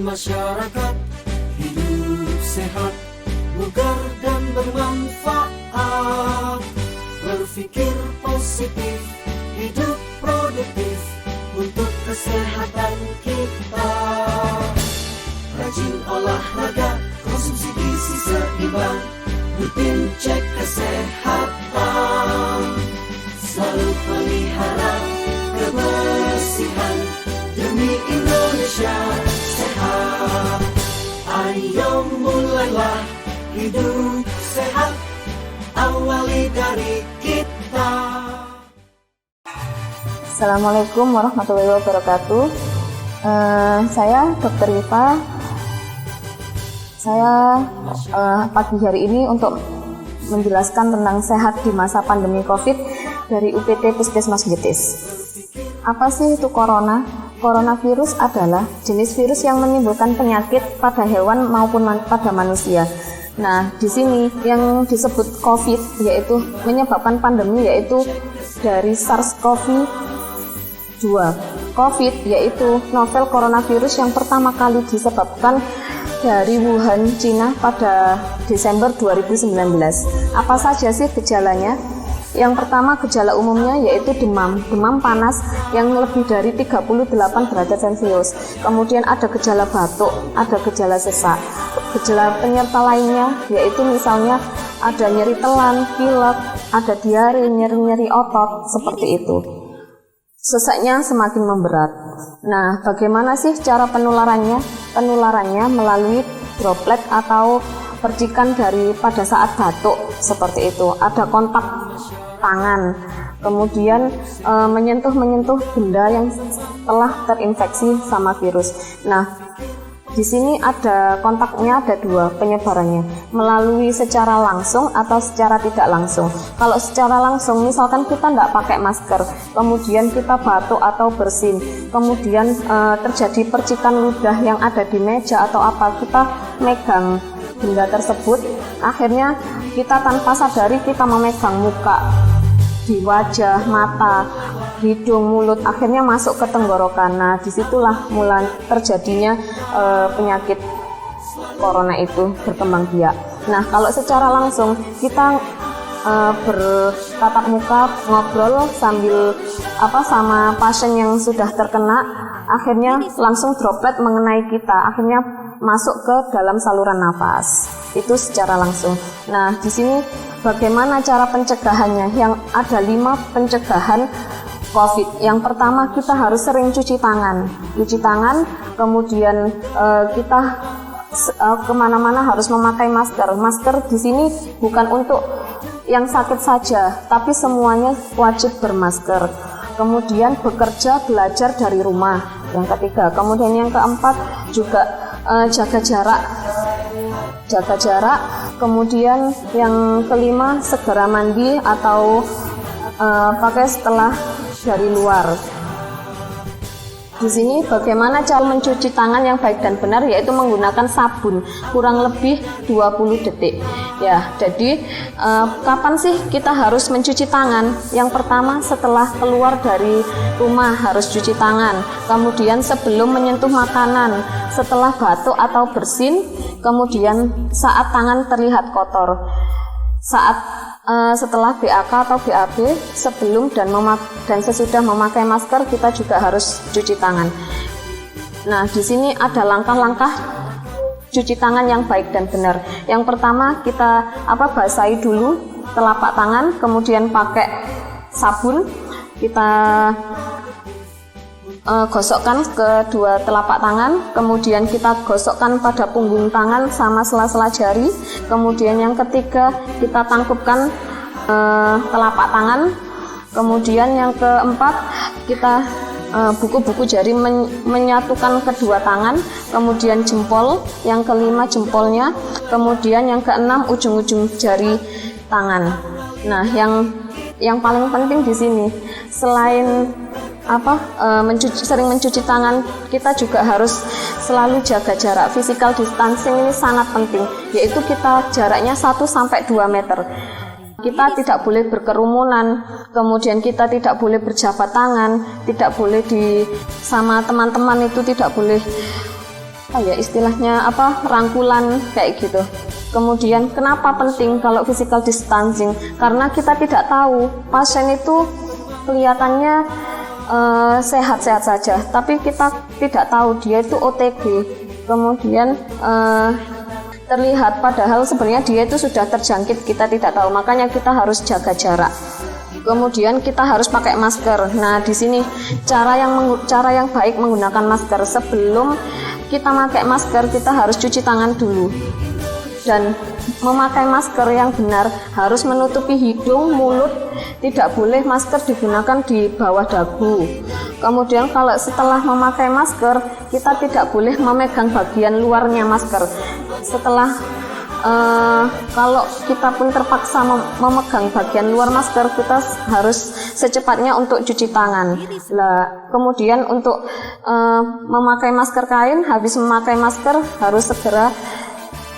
masyarakat hidup sehat, bugar dan bermanfaat. Berpikir positif, hidup produktif untuk kesehatan kita. Rajin olahraga, konsumsi gizi seimbang, rutin cek kesehatan, selalu pelihara kebersihan demi Indonesia sehat. Ayo mulailah hidup sehat, awali dari kita. Assalamualaikum warahmatullahi wabarakatuh. Saya Dr. Rifa. Saya pagi hari ini untuk menjelaskan tentang sehat di masa pandemi COVID dari UPT Puskesmas Getis. Apa sih itu corona? Coronavirus adalah jenis virus yang menimbulkan penyakit pada hewan maupun pada manusia. Nah, di sini yang disebut COVID yaitu menyebabkan pandemi yaitu dari SARS-CoV-2. COVID yaitu novel coronavirus yang pertama kali disebabkan dari Wuhan, Cina pada Desember 2019. Apa saja sih gejalanya? Yang pertama, gejala umumnya yaitu demam panas yang lebih dari 38 derajat Celcius. Kemudian ada gejala batuk, ada gejala sesak. Gejala penyerta lainnya yaitu misalnya ada nyeri telan, pilek, ada diare, nyeri-nyeri otot, seperti itu. Sesaknya semakin memberat. Nah, bagaimana sih cara penularannya? Penularannya melalui droplet atau percikan pada saat batuk, seperti itu. Ada kontak tangan, kemudian menyentuh benda yang telah terinfeksi sama virus. Nah, di sini ada kontaknya, ada dua penyebarannya, melalui secara langsung atau secara tidak langsung. Kalau secara langsung, misalkan kita tidak pakai masker, kemudian kita batuk atau bersin, kemudian terjadi percikan ludah yang ada di meja atau apa, kita megang benda tersebut, akhirnya kita tanpa sadari kita memegang muka, di wajah, mata, hidung, mulut, akhirnya masuk ke tenggorokan. Nah, disitulah mulai terjadinya penyakit corona itu berkembang biak. Nah, kalau secara langsung kita bertatap muka, ngobrol sambil sama pasien yang sudah terkena, akhirnya langsung droplet mengenai kita, akhirnya masuk ke dalam saluran nafas. Itu secara langsung. Nah, di sini bagaimana cara pencegahannya? Yang ada 5 pencegahan COVID. Yang pertama, kita harus sering cuci tangan, kemudian kita kemana-mana harus memakai masker. Masker di sini bukan untuk yang sakit saja, tapi semuanya wajib bermasker. Kemudian bekerja, belajar dari rumah. Yang ketiga, kemudian yang keempat juga jaga jarak. Kemudian yang kelima, segera mandi atau pakai setelah dari luar. Di sini bagaimana cara mencuci tangan yang baik dan benar, yaitu menggunakan sabun kurang lebih 20 detik. Ya, jadi kapan sih kita harus mencuci tangan? Yang pertama, setelah keluar dari rumah harus cuci tangan. Kemudian sebelum menyentuh makanan, setelah batuk atau bersin, kemudian saat tangan terlihat kotor. Setelah BAK atau BAB, sebelum dan sesudah memakai masker, kita juga harus cuci tangan. Nah, di sini ada langkah-langkah cuci tangan yang baik dan benar. Yang pertama, kita basahi dulu telapak tangan, kemudian pakai sabun, kita gosokkan kedua telapak tangan, kemudian kita gosokkan pada punggung tangan sama sela-sela jari. Kemudian yang ketiga, kita tangkupkan telapak tangan. Kemudian yang keempat, kita buku-buku jari menyatukan kedua tangan. Kemudian jempol, yang kelima jempolnya. Kemudian yang keenam ujung-ujung jari tangan. Nah, yang paling penting di sini, selain sering mencuci tangan, kita juga harus selalu jaga jarak. Physical distancing ini sangat penting, yaitu kita jaraknya 1-2 meter. Kita tidak boleh berkerumunan, kemudian kita tidak boleh berjabat tangan, tidak boleh sama teman-teman itu tidak boleh istilahnya rangkulan kayak gitu. Kemudian kenapa penting kalau physical distancing? Karena kita tidak tahu pasien itu kelihatannya sehat-sehat saja, tapi kita tidak tahu dia itu OTG. Kemudian terlihat padahal sebenarnya dia itu sudah terjangkit, kita tidak tahu. Makanya kita harus jaga jarak. Kemudian kita harus pakai masker. Nah, di sini cara yang baik menggunakan masker. Sebelum kita pakai masker, kita harus cuci tangan dulu. Dan memakai masker yang benar harus menutupi hidung, mulut, tidak boleh masker digunakan di bawah dagu. Kemudian kalau setelah memakai masker, kita tidak boleh memegang bagian luarnya masker. Setelah kalau kita pun terpaksa memegang bagian luar masker, kita harus secepatnya untuk cuci tangan. Kemudian untuk memakai masker kain, habis memakai masker harus segera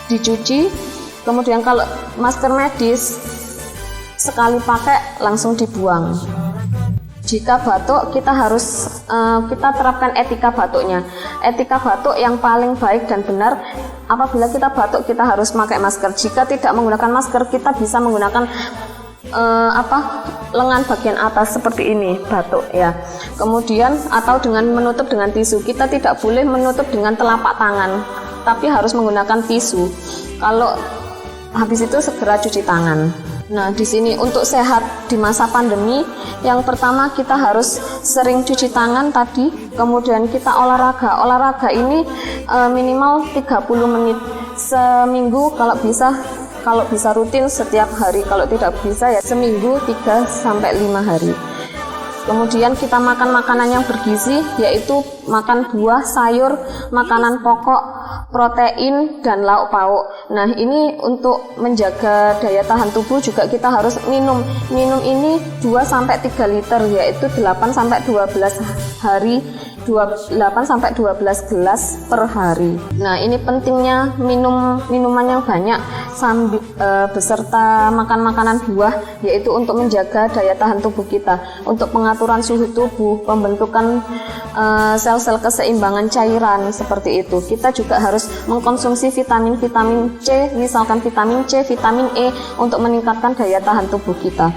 dicuci. Kemudian kalau masker medis sekali pakai langsung dibuang. Jika batuk, kita terapkan etika batuknya. Etika batuk yang paling baik dan benar, apabila kita batuk kita harus pakai masker. Jika tidak menggunakan masker, kita bisa menggunakan lengan bagian atas seperti ini, batuk ya. Kemudian atau dengan menutup dengan tisu. Kita tidak boleh menutup dengan telapak tangan, tapi harus menggunakan tisu. Kalau habis itu segera cuci tangan. Nah, di sini untuk sehat di masa pandemi, yang pertama kita harus sering cuci tangan tadi, kemudian kita olahraga. Olahraga ini minimal 30 menit seminggu, kalau bisa rutin setiap hari, kalau tidak bisa ya seminggu 3-5 hari. Kemudian kita makan makanan yang bergizi, yaitu makan buah, sayur, makanan pokok, protein, dan lauk pauk. Nah, ini untuk menjaga daya tahan tubuh juga kita harus minum ini 2-3 liter, yaitu 8-12 hari, 8-12 gelas per hari. Nah, ini pentingnya minuman yang banyak beserta makan makanan buah, yaitu untuk menjaga daya tahan tubuh kita, untuk pengaturan suhu tubuh, pembentukan sel-sel keseimbangan cairan seperti itu. Kita juga harus mengkonsumsi vitamin C, misalkan vitamin C, vitamin E, untuk meningkatkan daya tahan tubuh kita.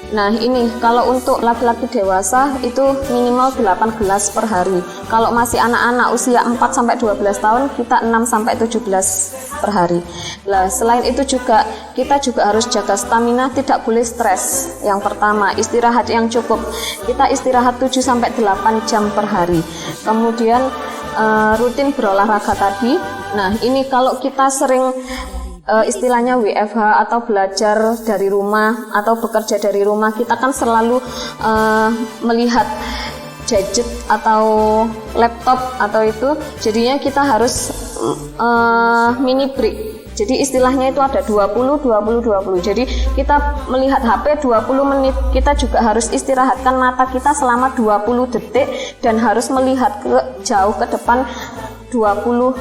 Nah, ini kalau untuk laki-laki dewasa itu minimal 8 gelas per hari. Kalau masih anak-anak usia 4-12 tahun, kita 6-17 per hari. Selain itu kita juga harus jaga stamina, tidak boleh stres. Yang pertama, istirahat yang cukup. Kita istirahat 7-8 jam per hari. Kemudian rutin berolahraga tadi. Nah, ini kalau kita sering istilahnya WFH atau belajar dari rumah atau bekerja dari rumah, kita kan selalu melihat gadget atau laptop atau itu, jadinya kita harus mini break. Jadi istilahnya itu ada 20. Jadi kita melihat HP 20 menit, kita juga harus istirahatkan mata kita selama 20 detik dan harus melihat jauh ke depan 20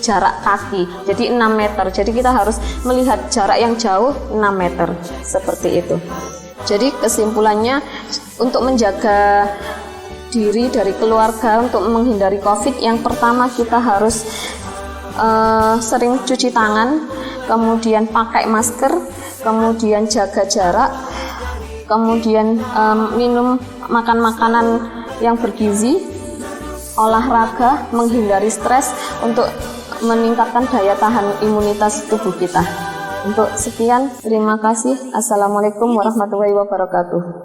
jarak kaki, jadi 6 meter. Jadi kita harus melihat jarak yang jauh 6 meter, seperti itu. Jadi kesimpulannya, untuk menjaga diri dari keluarga, untuk menghindari COVID, yang pertama kita harus sering cuci tangan, kemudian pakai masker, kemudian jaga jarak, kemudian makan makanan yang bergizi, olahraga, menghindari stres untuk meningkatkan daya tahan imunitas tubuh kita. Untuk sekian, terima kasih. Assalamualaikum warahmatullahi wabarakatuh.